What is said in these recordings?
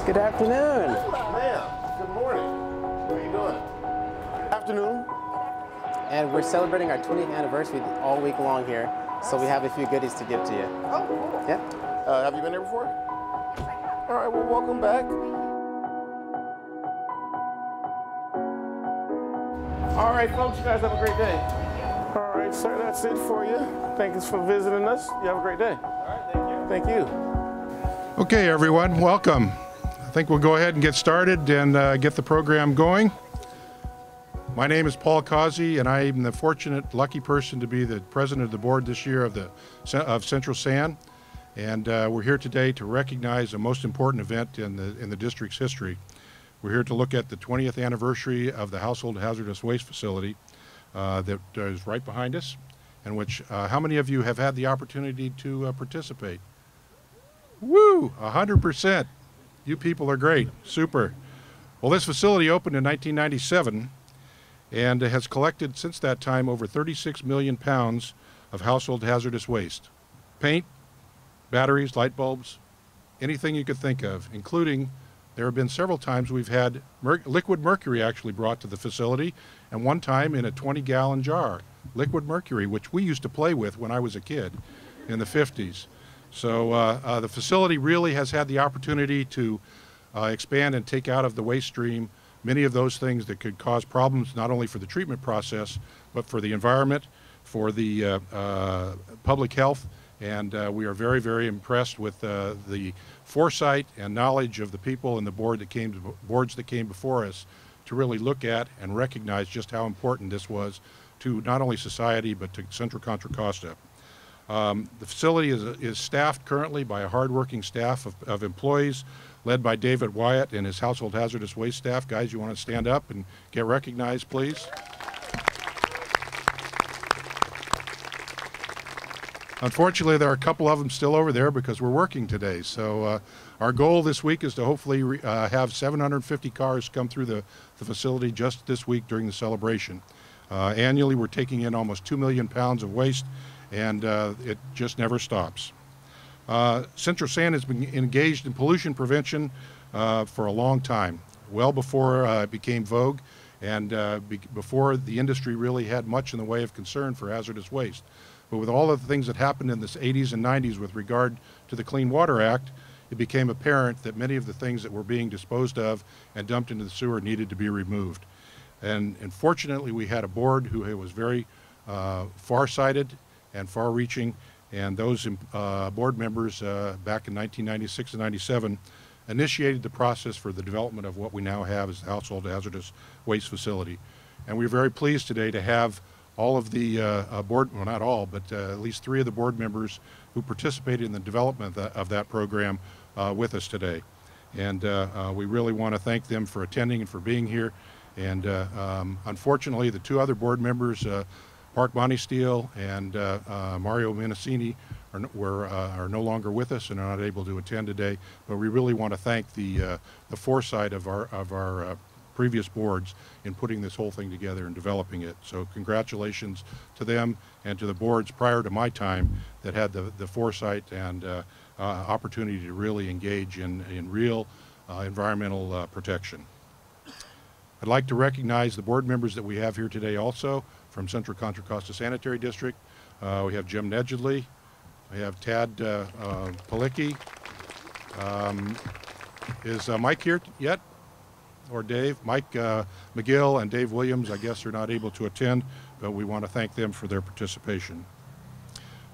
Good afternoon. Ma'am, good morning. How are you doing? Afternoon. And we're celebrating our 20th anniversary all week long here, so we have a few goodies to give to you. Oh, cool. Yep. Have you been here before? All right, well, welcome back. All right, folks, you guys have a great day. All right, sir, that's it for you. Thank you for visiting us. You have a great day. All right, thank you. Thank you. Okay, everyone, welcome. I think we'll go ahead and get started and get the program going. My name is Paul Causey, and I am the fortunate, lucky person to be the president of the board this year of Central San. And we're here today to recognize the most important event in the district's history. We're here to look at the 20th anniversary of the Household Hazardous Waste Facility that is right behind us, and which, how many of you have had the opportunity to participate? Woo, 100%. You people are great, super. Well, this facility opened in 1997 and has collected since that time over 36 million pounds of household hazardous waste. Paint, batteries, light bulbs, anything you could think of, including there have been several times we've had liquid mercury actually brought to the facility, and one time in a 20-gallon jar, liquid mercury, which we used to play with when I was a kid in the 50s. So the facility really has had the opportunity to expand and take out of the waste stream many of those things that could cause problems not only for the treatment process, but for the environment, for the public health. And we are very, very impressed with the foresight and knowledge of the people and the boards that came before us to really look at and recognize just how important this was to not only society, but to Central Contra Costa. The facility is staffed currently by a hardworking staff of employees led by David Wyatt and his household hazardous waste staff. Guys, you want to stand up and get recognized, please? Unfortunately, there are a couple of them still over there because we're working today. So our goal this week is to hopefully have 750 cars come through the facility just this week during the celebration. Annually, we're taking in almost 2 million pounds of waste, and it just never stops. Central San has been engaged in pollution prevention for a long time, well before it became vogue and before the industry really had much in the way of concern for hazardous waste. But with all of the things that happened in the 80s and 90s with regard to the Clean Water Act, it became apparent that many of the things that were being disposed of and dumped into the sewer needed to be removed. And fortunately, we had a board who was very far-sighted and far-reaching, and those board members back in 1996 and 97 initiated the process for the development of what we now have as the Household Hazardous Waste Facility. And we're very pleased today to have all of the board, well, not all, but at least 3 of the board members who participated in the development of that program with us today. And we really want to thank them for attending and for being here. And unfortunately, the 2 other board members, Mark Bonisteel and Mario Menacini, are no longer with us and are not able to attend today. But we really want to thank the foresight of our previous boards in putting this whole thing together and developing it. So congratulations to them and to the boards prior to my time that had the foresight and opportunity to really engage in real environmental protection. I'd like to recognize the board members that we have here today also from Central Contra Costa Sanitary District. We have Jim Nedgedly, we have Tad Palicki. Is Mike here yet? Or Dave? Mike McGill and Dave Williams, I guess, are not able to attend, but we want to thank them for their participation.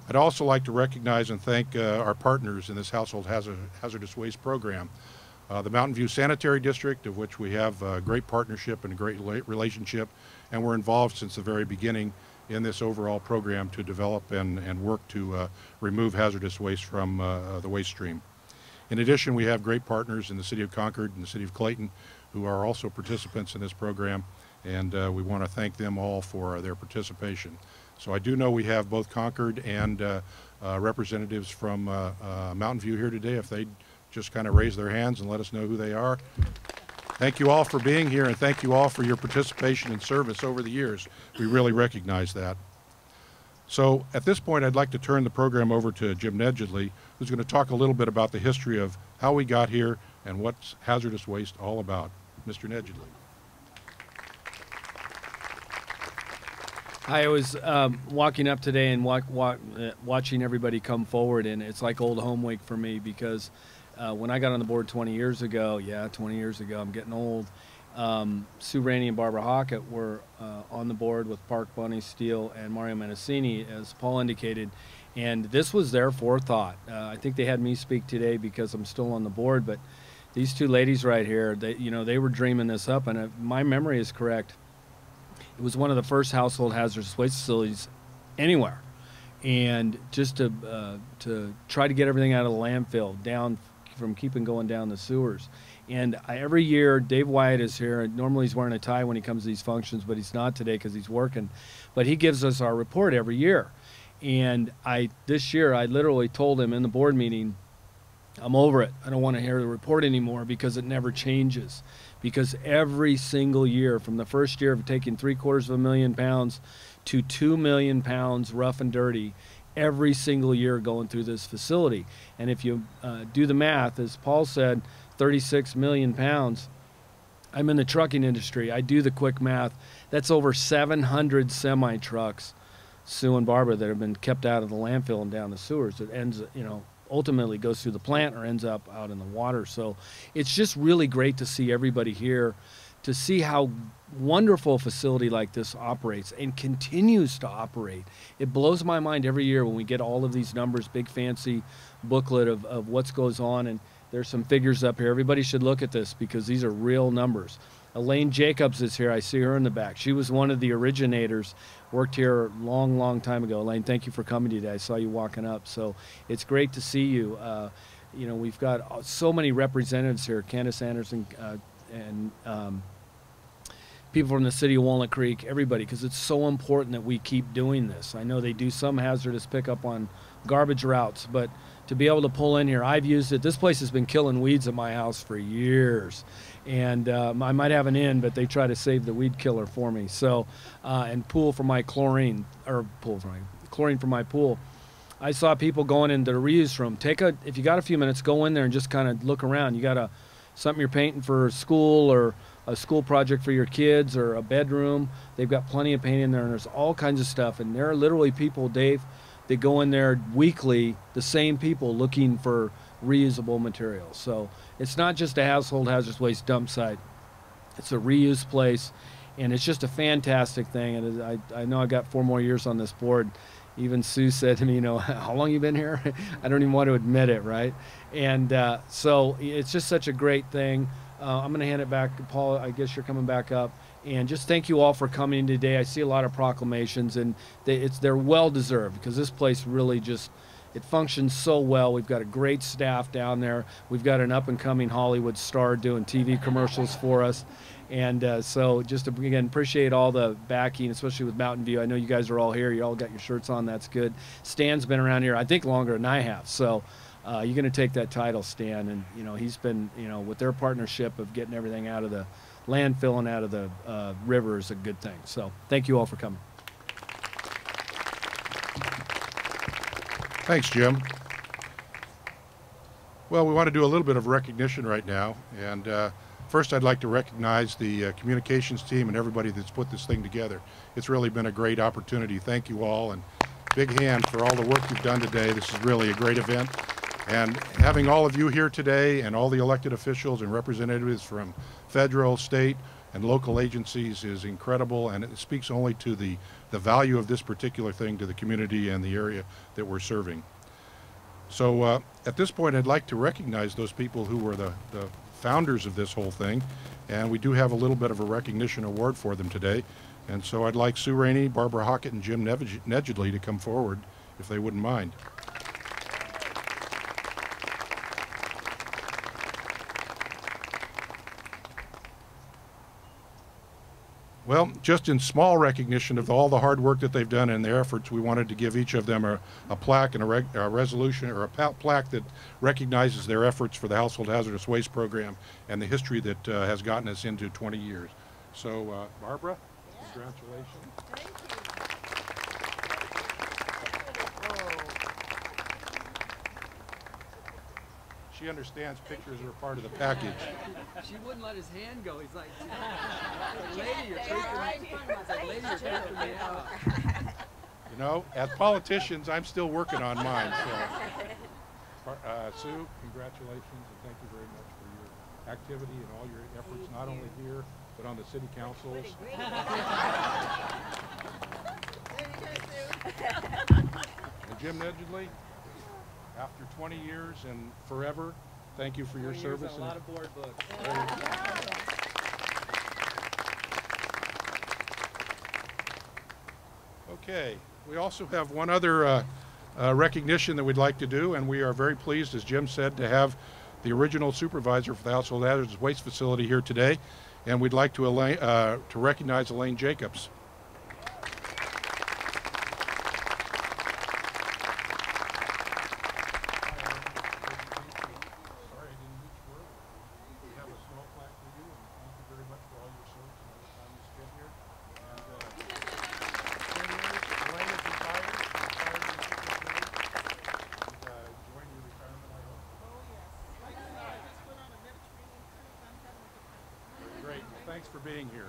I'd also like to recognize and thank our partners in this household hazardous waste program. The Mountain View Sanitary District, of which we have a great partnership and a great relationship, and we're involved since the very beginning in this overall program to develop and work to remove hazardous waste from the waste stream. In addition, we have great partners in the City of Concord and the City of Clayton who are also participants in this program, and we want to thank them all for their participation. So I do know we have both Concord and representatives from Mountain View here today. If they just kind of raise their hands and let us know who they are. Thank you all for being here, and thank you all for your participation and service over the years. We really recognize that. So at this point, I'd like to turn the program over to Jim Nedgedly, who's going to talk a little bit about the history of how we got here and what's hazardous waste all about. Mr. Nedgedly. I was walking up today and watching everybody come forward, and it's like old home week for me because when I got on the board 20 years ago, I'm getting old, Sue Rainey and Barbara Hockett were on the board with Park Bunny Steele and Mario Menacini, as Paul indicated, and this was their forethought. I think they had me speak today because I'm still on the board, but these two ladies right here, they were dreaming this up, and if my memory is correct, it was one of the first household hazardous waste facilities anywhere, and just to try to get everything out of the landfill, down from keeping going down the sewers. And every year, Dave Wyatt is here. Normally he's wearing a tie when he comes to these functions, but he's not today because he's working. But he gives us our report every year. And this year, I literally told him in the board meeting, I'm over it. I don't want to hear the report anymore because it never changes. Because every single year, from the first year of taking 750,000 pounds to 2 million pounds rough and dirty, every single year going through this facility. And if you do the math, as Paul said, 36 million pounds. I'm in the trucking industry. I do the quick math. That's over 700 semi-trucks, Sue and Barbara, that have been kept out of the landfill and down the sewers. It ends, ultimately goes through the plant or ends up out in the water. So it's just really great to see everybody here, to see how wonderful a facility like this operates and continues to operate. It blows my mind every year when we get all of these numbers, big fancy booklet of what goes on, and there's some figures up here. Everybody should look at this because these are real numbers. Elaine Jacobs is here. I see her in the back. She was one of the originators, worked here a long, long time ago. Elaine, thank you for coming today. I saw you walking up, so it's great to see you. We've got so many representatives here, Candace Anderson and people from the city of Walnut Creek, everybody, because it's so important that we keep doing this. I know they do some hazardous pickup on garbage routes, but to be able to pull in here, I've used it. This place has been killing weeds at my house for years, and I might have an in, but they try to save the weed killer for me. So, and chlorine for my pool. I saw people going into the reuse room. If you got a few minutes, go in there and just kind of look around. You got something you're painting for school or a school project for your kids or a bedroom. They've got plenty of paint in there, and there's all kinds of stuff. And there are literally people, Dave, that go in there weekly, the same people looking for reusable materials. So it's not just a household hazardous waste dump site. It's a reuse place, and it's just a fantastic thing. And I know I got 4 more years on this board. Even Sue said to me, how long you been here? I don't even want to admit it, right? And so it's just such a great thing. I'm going to hand it back to Paul. I guess you're coming back up. And just thank you all for coming today. I see a lot of proclamations, and they're well-deserved because this place really it functions so well. We've got a great staff down there. We've got an up-and-coming Hollywood star doing TV commercials for us. And so just to, again, appreciate all the backing, especially with Mountain View. I know you guys are all here. You all got your shirts on. That's good. Stan's been around here, I think, longer than I have. So you're going to take that title, Stan. And, he's been, with their partnership of getting everything out of the landfill and out of the river is a good thing. So thank you all for coming. Thanks, Jim. Well, we want to do a little bit of recognition right now. And first, I'd like to recognize the communications team and everybody that's put this thing together. It's really been a great opportunity. Thank you all, and big hand for all the work you've done today. This is really a great event. And having all of you here today and all the elected officials and representatives from federal, state, and local agencies is incredible, and it speaks only to the value of this particular thing to the community and the area that we're serving. So at this point, I'd like to recognize those people who were the founders of this whole thing, and we do have a little bit of a recognition award for them today. And so I'd like Sue Rainey, Barbara Hockett, and Jim Nedgedly to come forward, if they wouldn't mind. Well, just in small recognition of all the hard work that they've done and their efforts, we wanted to give each of them a plaque and a resolution, or a plaque that recognizes their efforts for the Household Hazardous Waste Program and the history that has gotten us into 20 years. So, Barbara, congratulations. Thank you. she understands pictures are part of the package. She wouldn't let his hand go. He's like, lady, you're freaking me out. You know, as politicians, I'm still working on mine. So, Sue, congratulations, and thank you very much for your activity and all your efforts, not only here, but on the city councils. And Jim Nedgley, after 20 years and forever, thank you for your service. A lot of board books. Okay, we also have one other recognition that we'd like to do, and we are very pleased, as Jim said, to have the original supervisor for the Household Hazardous Waste Facility here today, and we'd like to recognize Elaine Jacobs. Thanks for being here.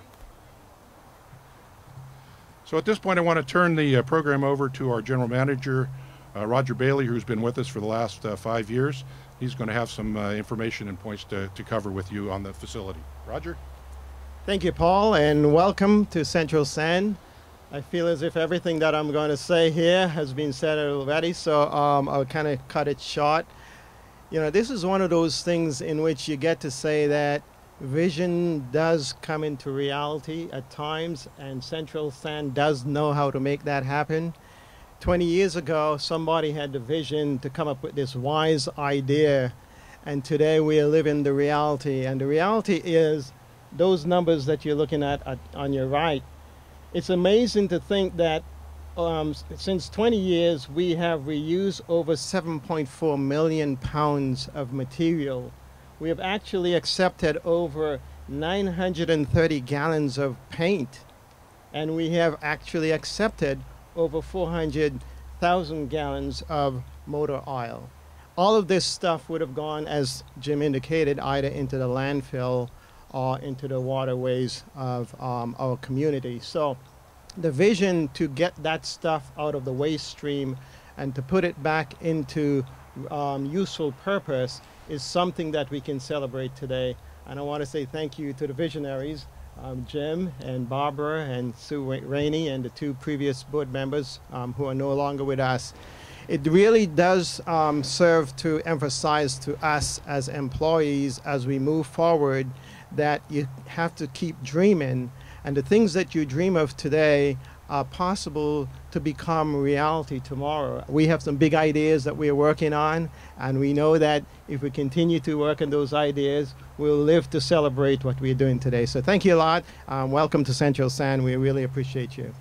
So at this point, I want to turn the program over to our general manager, Roger Bailey, who's been with us for the last 5 years. He's going to have some information and points to cover with you on the facility. Roger? Thank you, Paul, and welcome to Central Sand. I feel as if everything that I'm going to say here has been said already, so I'll kind of cut it short. You know, this is one of those things in which you get to say that vision does come into reality at times, and Central Sand does know how to make that happen. 20 years ago, somebody had the vision to come up with this wise idea, and today we are living the reality. And the reality is those numbers that you're looking at on your right. It's amazing to think that since 20 years, we have reused over 7.4 million pounds of material. We have actually accepted over 930 gallons of paint, and we have actually accepted over 400,000 gallons of motor oil. All of this stuff would have gone, as Jim indicated, either into the landfill or into the waterways of our community. So the vision to get that stuff out of the waste stream and to put it back into useful purpose is something that we can celebrate today. And I want to say thank you to the visionaries, Jim and Barbara and Sue Rainey and the two previous board members who are no longer with us. It really does serve to emphasize to us as employees as we move forward that you have to keep dreaming, and the things that you dream of today are possible to become reality tomorrow. We have some big ideas that we are working on, and we know that if we continue to work on those ideas, we'll live to celebrate what we're doing today. So thank you a lot. Welcome to Central Sand. We really appreciate you.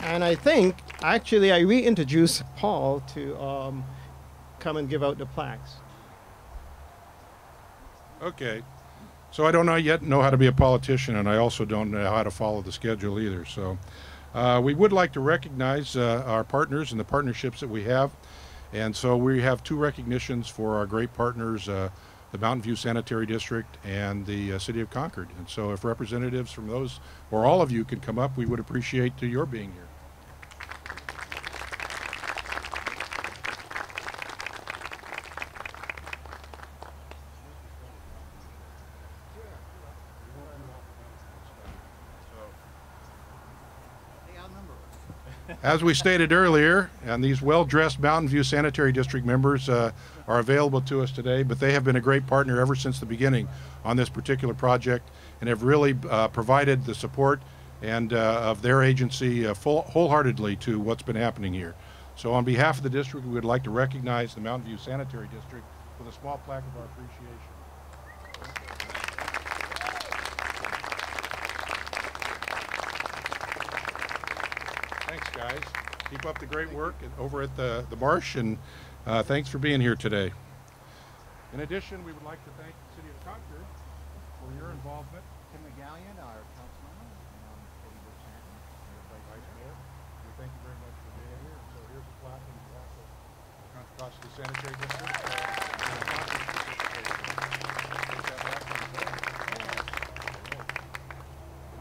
And I think, actually, I reintroduced Paul to come and give out the plaques. Okay. So I don't yet know how to be a politician, and I also don't know how to follow the schedule either. So we would like to recognize our partners and the partnerships that we have. And so we have two recognitions for our great partners, the Mountain View Sanitary District and the City of Concord. And so if representatives from those, or all of you, could come up, we would appreciate your being here. As we stated earlier, and these well-dressed Mountain View Sanitary District members are available to us today, but they have been a great partner ever since the beginning on this particular project and have really provided the support and of their agency wholeheartedly to what's been happening here. So on behalf of the district, we would like to recognize the Mountain View Sanitary District with a small plaque of our appreciation. Thanks, guys. Keep up the great work over at the marsh, and thanks for being here today. In addition, we would like to thank the City of Concord for your involvement. Tim McGallion, our councilman, Vice Mayor. We thank you very much for being here. So here's a plaque on behalf of Costa Sanitary District.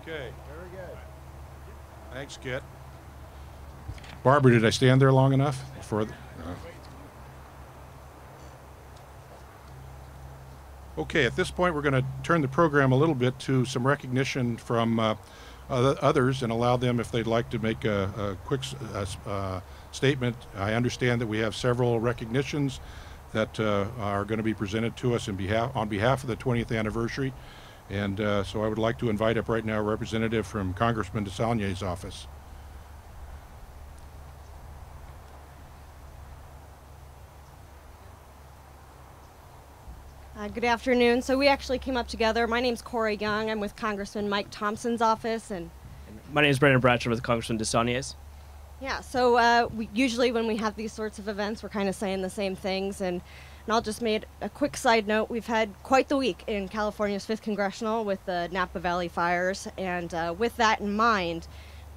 Okay. Very good. Thanks, Kit. Barbara, did I stand there long enough? Okay, at this point we're going to turn the program a little bit to some recognition from others and allow them, if they'd like, to make a quick statement. I understand that we have several recognitions that are going to be presented to us on behalf of the 20th anniversary. And so I would like to invite up right now a representative from Congressman DeSaulnier's office. Good afternoon. So we actually came up together. My name's Corey Young. I'm with Congressman Mike Thompson's office. And my name is Brandon Bratcher with Congressman DeSaulnier's. yeah, so we usually when we have these sorts of events, we're kind of saying the same things. And I'll just make a quick side note. We've had quite the week in California's 5th Congressional with the Napa Valley fires. And with that in mind,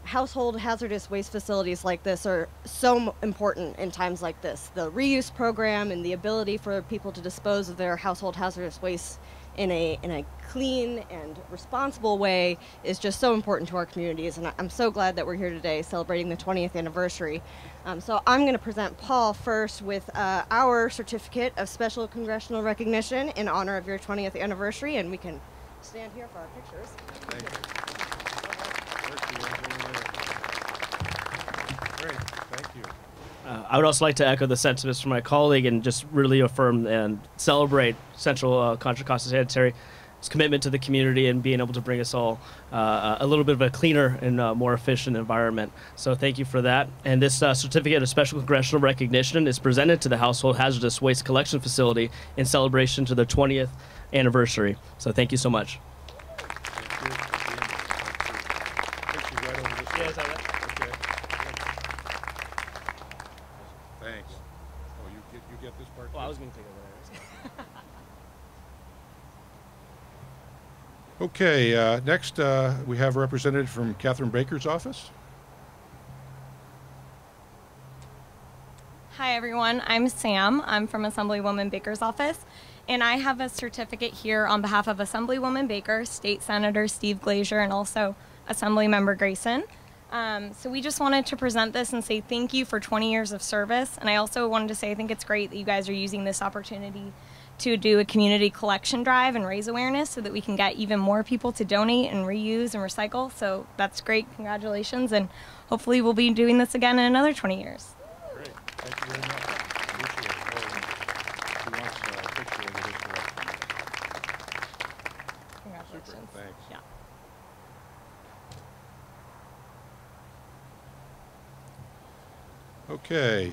household hazardous waste facilities like this are so important in times like this. The reuse program and the ability for people to dispose of their household hazardous waste in a clean and responsible way is just so important to our communities. And I'm so glad that we're here today celebrating the 20th anniversary. So I'm going to present Paul first with our certificate of special congressional recognition in honor of your 20th anniversary, and we can stand here for our pictures. Thank you. Great, thank you. I would also like to echo the sentiments from my colleague and just really affirm and celebrate Central Contra Costa Sanitary's commitment to the community and being able to bring us all a little bit of a cleaner and more efficient environment. So thank you for that. And this certificate of special congressional recognition is presented to the Household Hazardous Waste Collection Facility in celebration to the 20th anniversary. So thank you so much. Thanks. Oh, you get this part? Well, I was going to take it over there. Okay, next we have a representative from Catherine Baker's office. Hi everyone, I'm Sam. I'm from Assemblywoman Baker's office, and I have a certificate here on behalf of Assemblywoman Baker, State Senator Steve Glazier, and also Assemblymember Grayson. So we just wanted to present this and say thank you for 20 years of service, and I also wanted to say I think it's great that you guys are using this opportunity to do a community collection drive and raise awareness so that we can get even more people to donate and reuse and recycle. So that's great. Congratulations, and hopefully we'll be doing this again in another 20 years. Great. Thank you very much. Appreciate it. Who wants a picture of this? Congratulations. Super. Thanks. Yeah. Okay.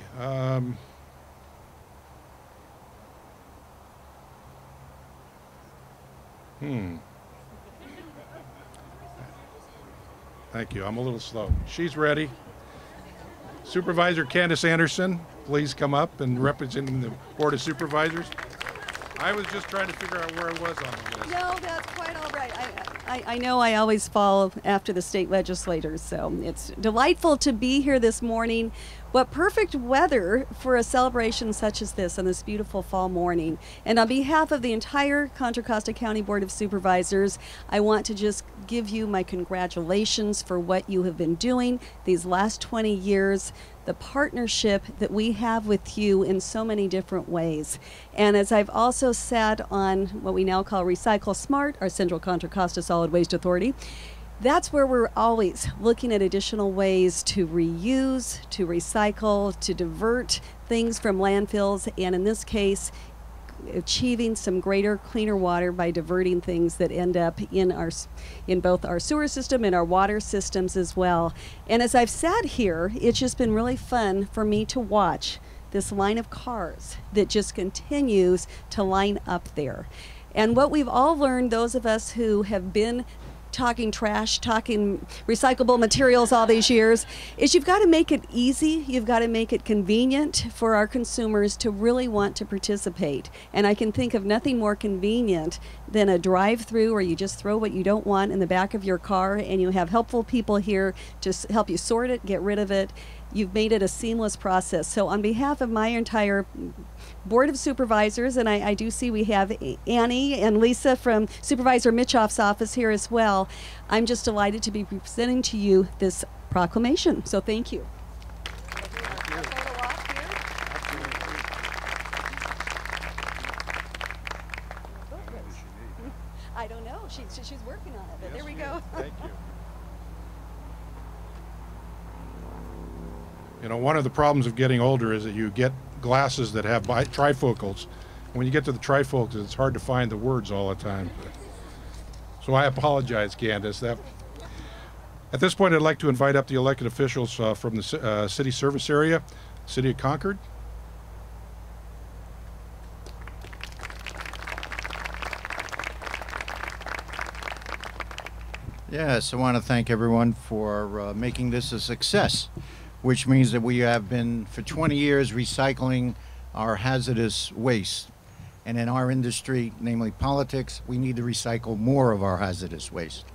Thank you. I'm a little slow. She's ready. Supervisor Candace Anderson, please come up and representing the Board of Supervisors. I was just trying to figure out where I was on the list. No, that's quite all right. I know I always fall after the state legislators, so it's delightful to be here this morning. What perfect weather for a celebration such as this on this beautiful fall morning. And on behalf of the entire Contra Costa County Board of Supervisors, I want to just give you my congratulations for what you have been doing these last 20 years, the partnership that we have with you in so many different ways. And as I've also sat on what we now call Recycle Smart, our Central Contra Costa Solid Waste Authority, that's where we're always looking at additional ways to reuse, to recycle, to divert things from landfills, and in this case, achieving some greater, cleaner water by diverting things that end up in both our sewer system and our water systems as well. And as I've sat here, it's just been really fun for me to watch this line of cars that just continues to line up there. And what we've all learned, those of us who have been talking trash, talking recyclable materials all these years, is you've got to make it easy, you've got to make it convenient for our consumers to really want to participate. And I can think of nothing more convenient than a drive-through where you just throw what you don't want in the back of your car and you have helpful people here to help you sort it, get rid of it. You've made it a seamless process. So on behalf of my entire Board of Supervisors, and I do see we have Annie and Lisa from Supervisor Mitchoff's office here as well, I'm just delighted to be presenting to you this proclamation. So thank you. I don't know. She's working on it, but there we go. Thank you. You know, one of the problems of getting older is that you get glasses that have trifocals. When you get to the trifocals, it's hard to find the words all the time. So I apologize, Candace. At this point, I'd like to invite up the elected officials from the city service area, City of Concord. Yes, I want to thank everyone for making this a success, which means that we have been for 20 years recycling our hazardous waste. And in our industry, namely politics, we need to recycle more of our hazardous waste.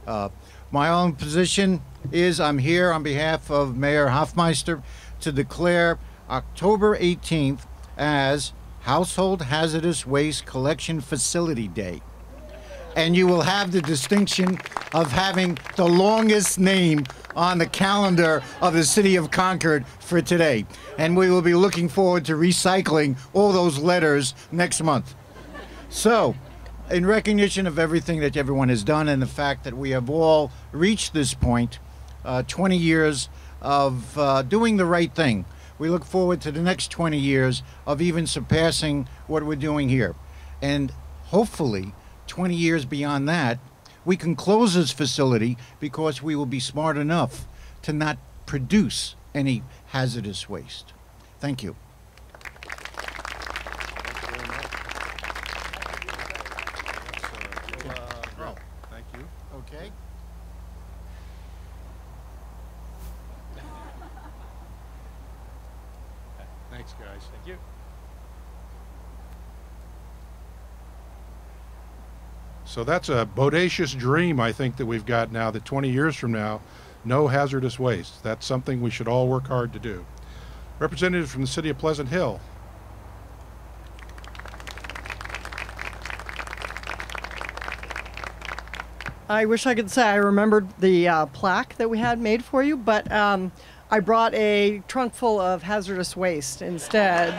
My own position is I'm here on behalf of Mayor Hofmeister to declare October 18th as Household Hazardous Waste Collection Facility Day. And you will have the distinction of having the longest name on the calendar of the City of Concord for today. And we will be looking forward to recycling all those letters next month. So, in recognition of everything that everyone has done and the fact that we have all reached this point, 20 years of doing the right thing, we look forward to the next 20 years of even surpassing what we're doing here. And hopefully, 20 years beyond that, we can close this facility because we will be smart enough to not produce any hazardous waste. Thank you. Thank you. Okay. Thanks, guys. Thank you. So that's a bodacious dream, I think, that we've got now, that 20 years from now, no hazardous waste. That's something we should all work hard to do. Representative from the city of Pleasant Hill. I wish I could say I remembered the plaque that we had made for you, but I brought a trunk full of hazardous waste instead.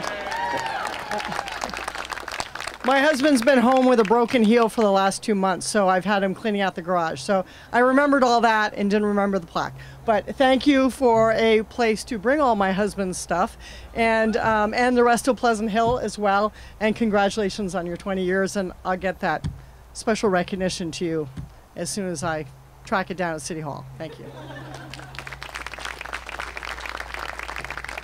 My husband's been home with a broken heel for the last 2 months, so I've had him cleaning out the garage. So I remembered all that and didn't remember the plaque. But thank you for a place to bring all my husband's stuff and the rest of Pleasant Hill as well. And congratulations on your 20 years, and I'll get that special recognition to you as soon as I track it down at City Hall. Thank you.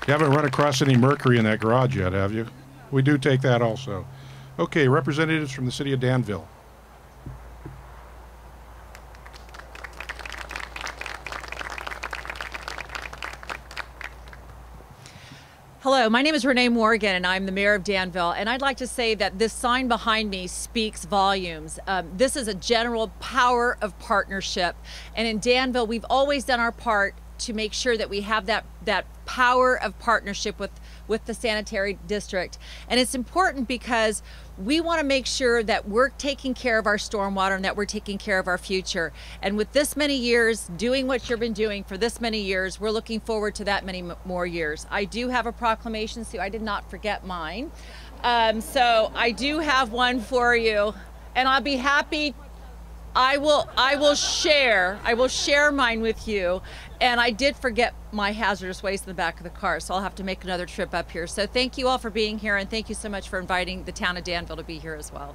You haven't run across any mercury in that garage yet, have you? We do take that also. Okay, representatives from the city of Danville. Hello, my name is Renee Morgan and I'm the mayor of Danville, and I'd like to say that this sign behind me speaks volumes. This is a general power of partnership, and in Danville we've always done our part to make sure that we have that power of partnership with the sanitary district. And it's important because we want to make sure that we're taking care of our stormwater and that we're taking care of our future. And with this many years doing what you've been doing for this many years, we're looking forward to that many more years. I do have a proclamation, so I did not forget mine. So I do have one for you, and I'll be happy. I will share mine with you. And I did forget my hazardous waste in the back of the car, so I'll have to make another trip up here. So thank you all for being here, and thank you so much for inviting the town of Danville to be here as well.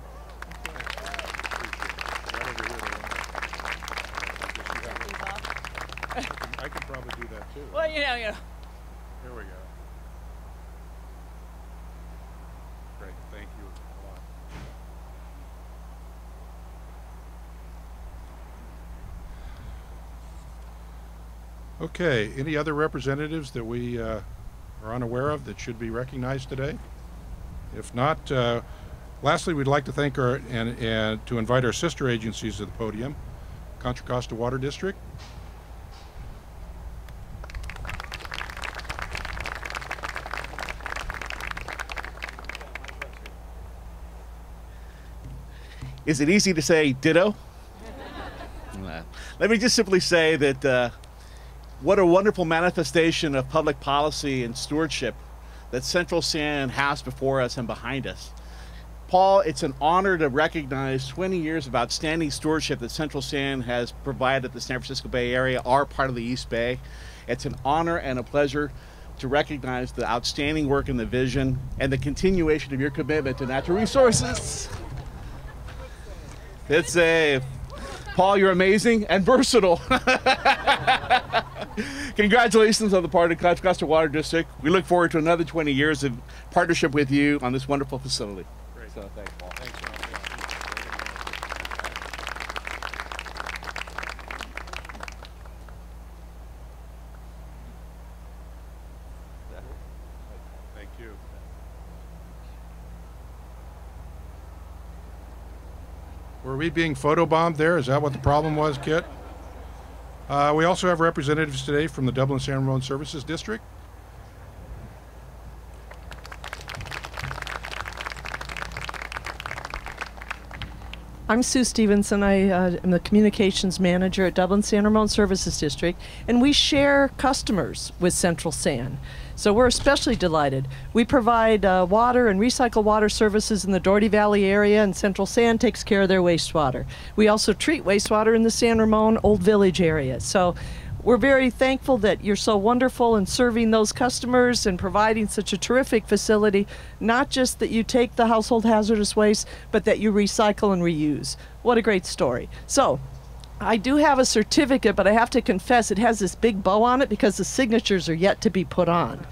I could probably do that too. Well, you know. Here we go. Great, thank you a lot. Okay, any other representatives that we are unaware of that should be recognized today? If not, lastly, we'd like to thank and to invite our sister agencies to the podium. Contra Costa Water District. Is it easy to say ditto? Let me just simply say that what a wonderful manifestation of public policy and stewardship that Central San has before us and behind us. Paul, it's an honor to recognize 20 years of outstanding stewardship that Central San has provided the San Francisco Bay Area, our part of the East Bay. It's an honor and a pleasure to recognize the outstanding work and the vision and the continuation of your commitment to natural resources. Paul, you're amazing and versatile. Congratulations on the part of Contra Costa Water District. We look forward to another 20 years of partnership with you on this wonderful facility. Great. So thanks, Paul. Thanks, John. Thank you. Were we being photobombed there? Is that what the problem was, Kit? We also have representatives today from the Dublin San Ramon Services District. I'm Sue Stevenson. I am the communications manager at Dublin San Ramon Services District, and we share customers with Central San. So we're especially delighted. We provide water and recycle water services in the Doherty Valley area, and Central San takes care of their wastewater. We also treat wastewater in the San Ramon Old Village area. So we're very thankful that you're so wonderful in serving those customers and providing such a terrific facility, not just that you take the household hazardous waste, but that you recycle and reuse. What a great story. So I do have a certificate, but I have to confess it has this big bow on it because the signatures are yet to be put on.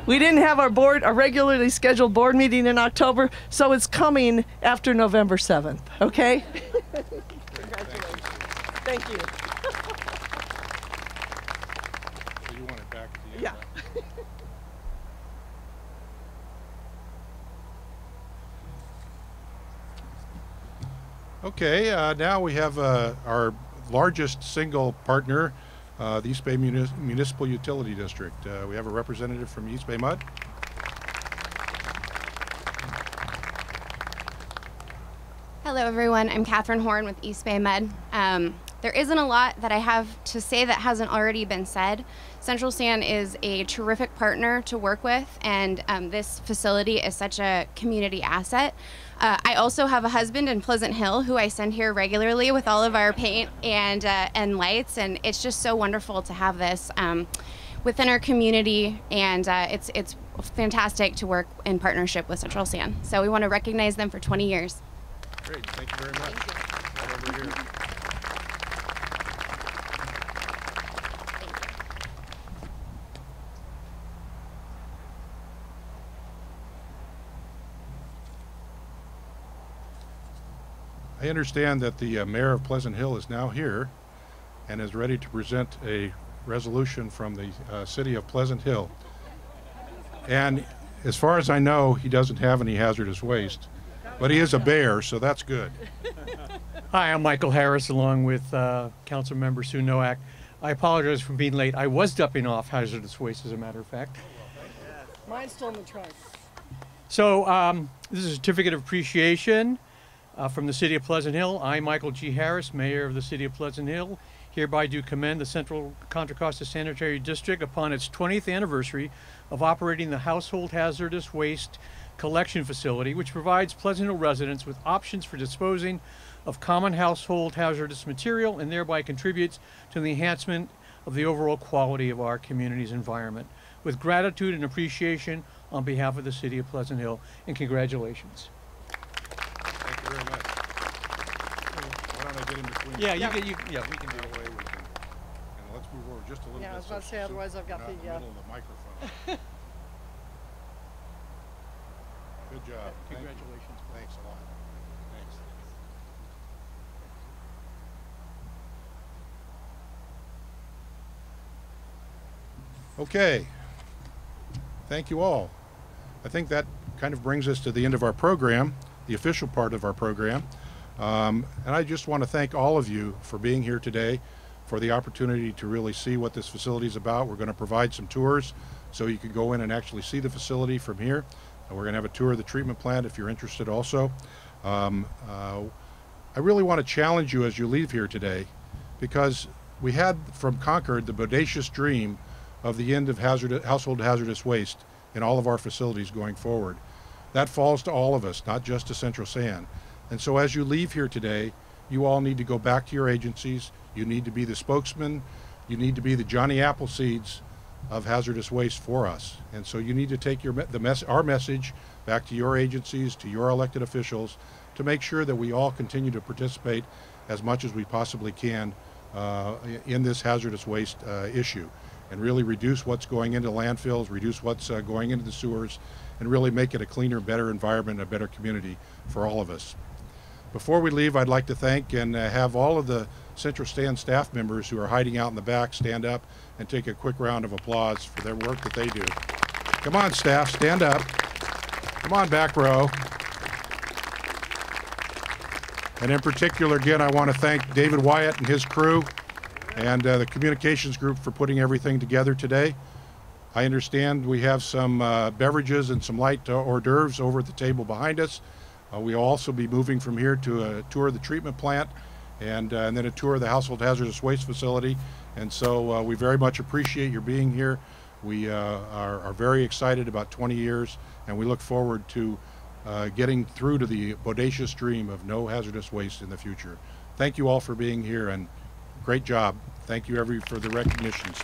We didn't have our regularly scheduled board meeting in October, so it's coming after November 7th, okay? Congratulations. Thank you. So you want it back at the end? Yeah. Okay, now we have our largest single partner, the East Bay Municipal Utility District. We have a representative from East Bay Mud. Hello everyone, I'm Catherine Horn with East Bay Med. There isn't a lot that I have to say that hasn't already been said. Central San is a terrific partner to work with, and this facility is such a community asset. I also have a husband in Pleasant Hill who I send here regularly with all of our paint and lights, and it's just so wonderful to have this within our community, and it's fantastic to work in partnership with Central San. So we want to recognize them for 20 years. Great, thank you very much. Right over here. I understand that the mayor of Pleasant Hill is now here and is ready to present a resolution from the city of Pleasant Hill. And as far as I know, he doesn't have any hazardous waste, but he is a bear, so that's good. Hi, I'm Michael Harris, along with Council Member Sue Nowak. I apologize for being late. I was dumping off hazardous waste, as a matter of fact. Mine's still in the trunk. So this is a certificate of appreciation from the City of Pleasant Hill. I'm Michael G. Harris, Mayor of the City of Pleasant Hill. Hereby do commend the Central Contra Costa Sanitary District upon its 20th anniversary of operating the Household Hazardous Waste Collection Facility, which provides Pleasant Hill residents with options for disposing of common household hazardous material and thereby contributes to the enhancement of the overall quality of our community's environment. With gratitude and appreciation on behalf of the City of Pleasant Hill, and congratulations. Thank you very much. Why don't I get in between? Yeah, we can do it. And let's move over just a little bit. Yeah, I was about to say, otherwise I've got the middle of the microphone. Good job. Congratulations. Thanks a lot. Thanks. Okay. Thank you all. I think that kind of brings us to the end of our program, the official part of our program. And I just want to thank all of you for being here today, for the opportunity to really see what this facility is about. We're going to provide some tours so you can go in and actually see the facility from here. And we're going to have a tour of the treatment plant if you're interested also. I really want to challenge you as you leave here today, because we had from Concord the bodacious dream of the end of household hazardous waste in all of our facilities going forward. That falls to all of us, not just to Central San. And so as you leave here today, you all need to go back to your agencies. You need to be the spokesman. You need to be the Johnny Appleseeds of hazardous waste for us. And so you need to take our message back to your agencies, to your elected officials, to make sure that we all continue to participate as much as we possibly can in this hazardous waste issue, and really reduce what's going into landfills, reduce what's going into the sewers, and really make it a cleaner, better environment, a better community for all of us. Before we leave, I'd like to thank and have all of the Central San staff members who are hiding out in the back stand up and take a quick round of applause for their work that they do. Come on, staff, stand up. Come on, back row. And in particular, again, I want to thank David Wyatt and his crew and the communications group for putting everything together today. I understand we have some beverages and some light hors d'oeuvres over at the table behind us. We'll also be moving from here to a tour of the treatment plant and then a tour of the household hazardous waste facility. And so we very much appreciate your being here. We are very excited about 20 years, and we look forward to getting through to the bodacious dream of no hazardous waste in the future. Thank you all for being here, and great job. Thank you for the recognitions.